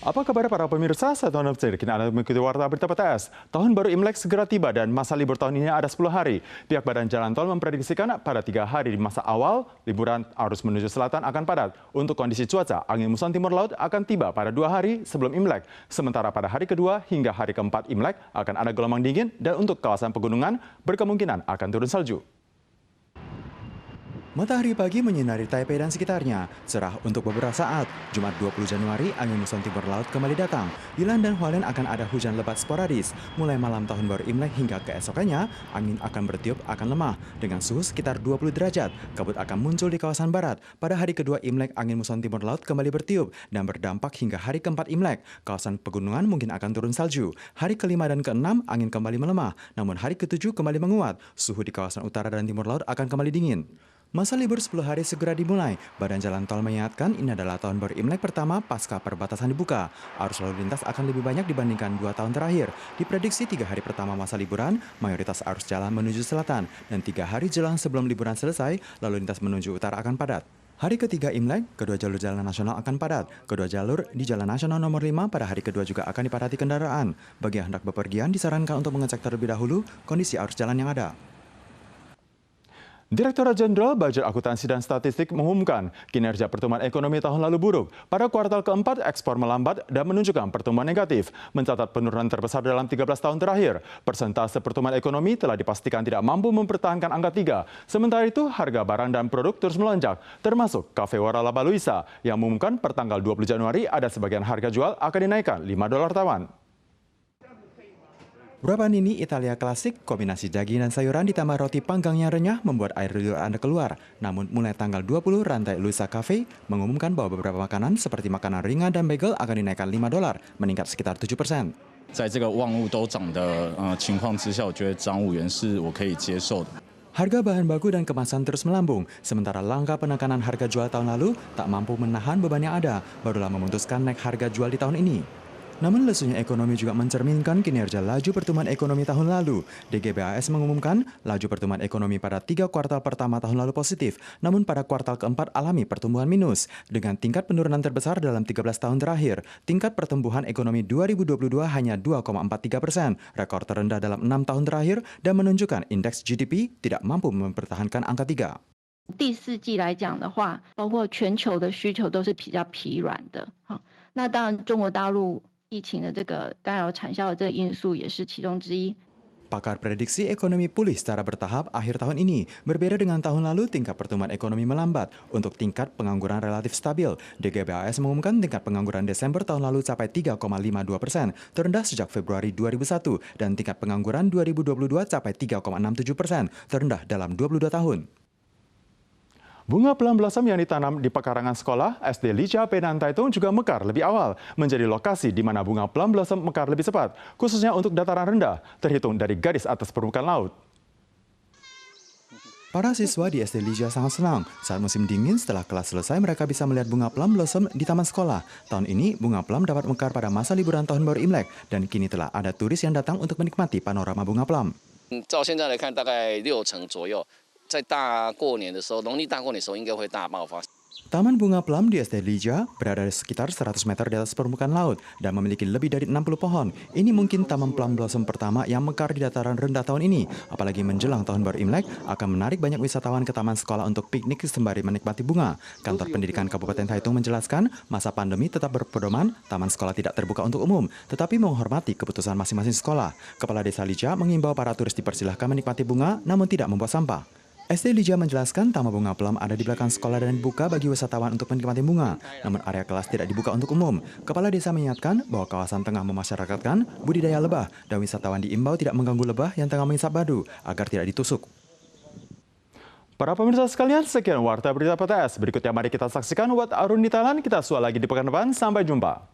Apa kabar para pemirsa? Saya Tuan Nafsir. Kini Anda mengikuti Warta Berita PTS. Tahun baru Imlek segera tiba dan masa libur tahun ini ada 10 hari. Pihak Badan Jalan Tol memprediksikan pada 3 hari di masa awal, liburan arus menuju selatan akan padat. Untuk kondisi cuaca, angin muson timur laut akan tiba pada 2 hari sebelum Imlek. Sementara pada hari kedua hingga hari keempat Imlek akan ada gelombang dingin dan untuk kawasan pegunungan berkemungkinan akan turun salju. Matahari pagi menyinari Taipei dan sekitarnya. Cerah untuk beberapa saat. Jumat 20 Januari, angin muson timur laut kembali datang. Yilan dan Hualien akan ada hujan lebat sporadis. Mulai malam tahun baru Imlek hingga keesokannya, angin akan bertiup akan lemah. Dengan suhu sekitar 20 derajat, kabut akan muncul di kawasan barat. Pada hari kedua Imlek, angin muson timur laut kembali bertiup dan berdampak hingga hari keempat Imlek. Kawasan pegunungan mungkin akan turun salju. Hari kelima dan keenam, angin kembali melemah. Namun hari ketujuh kembali menguat. Suhu di kawasan utara dan timur laut akan kembali dingin. Masa libur 10 hari segera dimulai. Badan Jalan Tol mengingatkan ini adalah tahun baru Imlek pertama pasca perbatasan dibuka. Arus lalu lintas akan lebih banyak dibandingkan 2 tahun terakhir. Diprediksi 3 hari pertama masa liburan, mayoritas arus jalan menuju selatan. Dan 3 hari jelang sebelum liburan selesai, lalu lintas menuju utara akan padat. Hari ketiga Imlek, kedua jalur jalan nasional akan padat. Kedua jalur di Jalan Nasional nomor 5 pada hari kedua juga akan dipadati kendaraan. Bagi yang hendak bepergian, disarankan untuk mengecek terlebih dahulu kondisi arus jalan yang ada. Direktorat Jenderal Bajet Akuntansi dan Statistik mengumumkan kinerja pertumbuhan ekonomi tahun lalu buruk. Pada kuartal keempat, ekspor melambat dan menunjukkan pertumbuhan negatif, mencatat penurunan terbesar dalam 13 tahun terakhir. Persentase pertumbuhan ekonomi telah dipastikan tidak mampu mempertahankan angka 3. Sementara itu, harga barang dan produk terus melonjak, termasuk Cafe Waralaba Luisa yang mengumumkan pertanggal 20 Januari ada sebagian harga jual akan dinaikkan $5 tawan. Brabantini Italia klasik, kombinasi daging dan sayuran ditambah roti panggang yang renyah membuat air liur Anda keluar. Namun mulai tanggal 20, rantai Luisa Cafe mengumumkan bahwa beberapa makanan seperti makanan ringan dan bagel akan dinaikkan $5, meningkat sekitar 7%. 在这个万物都涨的情况之下，我觉得涨5元是我可以接受的。 Harga bahan baku dan kemasan terus melambung, sementara langkah penekanan harga jual tahun lalu tak mampu menahan beban yang ada, barulah memutuskan naik harga jual di tahun ini. Namun lesunya ekonomi juga mencerminkan kinerja laju pertumbuhan ekonomi tahun lalu. DGBAS mengumumkan laju pertumbuhan ekonomi pada 3 kuartal pertama tahun lalu positif, namun pada kuartal keempat alami pertumbuhan minus. Dengan tingkat penurunan terbesar dalam 13 tahun terakhir, tingkat pertumbuhan ekonomi 2022 hanya 2,43%, rekor terendah dalam 6 tahun terakhir dan menunjukkan indeks GDP tidak mampu mempertahankan angka 3. 第四季来讲的话，包括全球的需求都是比较疲软的。那当然，中国大陆疫情的这个干扰产销的这个因素也是其中之一。 Pakar prediksi ekonomi pulih secara bertahap akhir tahun ini. Berbeda dengan tahun lalu, tingkat pertumbuhan ekonomi melambat. Untuk tingkat pengangguran relatif stabil, DGBAS mengumumkan tingkat pengangguran Desember tahun lalu capai 3,52%, terendah sejak Februari 2001, dan tingkat pengangguran 2022 capai 3,67%, terendah dalam 22 tahun. Bunga pelam blossom yang ditanam di pekarangan sekolah SD Lija Penan Taitung juga mekar lebih awal, menjadi lokasi di mana bunga pelam blossom mekar lebih cepat, khususnya untuk dataran rendah, terhitung dari garis atas permukaan laut. Para siswa di SD Lija sangat senang. Saat musim dingin setelah kelas selesai, mereka bisa melihat bunga pelam blossom di taman sekolah. Tahun ini, bunga pelam dapat mekar pada masa liburan tahun baru Imlek, dan kini telah ada turis yang datang untuk menikmati panorama bunga pelam. 照现在来看，大概60%左右。 在大过年的时候，农历大过年的时候，应该会大爆发。 Taman bunga pelam di SD Lija berada sekitar 100 meter di atas permukaan laut dan memiliki lebih dari 60 pohon. Ini mungkin taman pelam blossom pertama yang mekar di dataran rendah tahun ini. Apalagi menjelang tahun baru Imlek akan menarik banyak wisatawan ke taman sekolah untuk piknik sembari menikmati bunga. Kantor Pendidikan Kabupaten Taitung menjelaskan masa pandemi tetap berpedoman, taman sekolah tidak terbuka untuk umum, tetapi menghormati keputusan masing-masing sekolah. Kepala Desa Lija mengimbau para turis dipersilahkan menikmati bunga namun tidak membuat sampah. SD Lija menjelaskan taman bunga pelam ada di belakang sekolah dan dibuka bagi wisatawan untuk menikmati bunga. Namun area kelas tidak dibuka untuk umum. Kepala desa mengingatkan bahwa kawasan tengah memasyarakatkan budidaya lebah dan wisatawan diimbau tidak mengganggu lebah yang tengah menghisap madu agar tidak ditusuk. Para pemirsa sekalian, sekian Warta Berita PTS. Berikutnya mari kita saksikan Wat Arun di Thailand. Kita sual lagi di pekan depan. Sampai jumpa.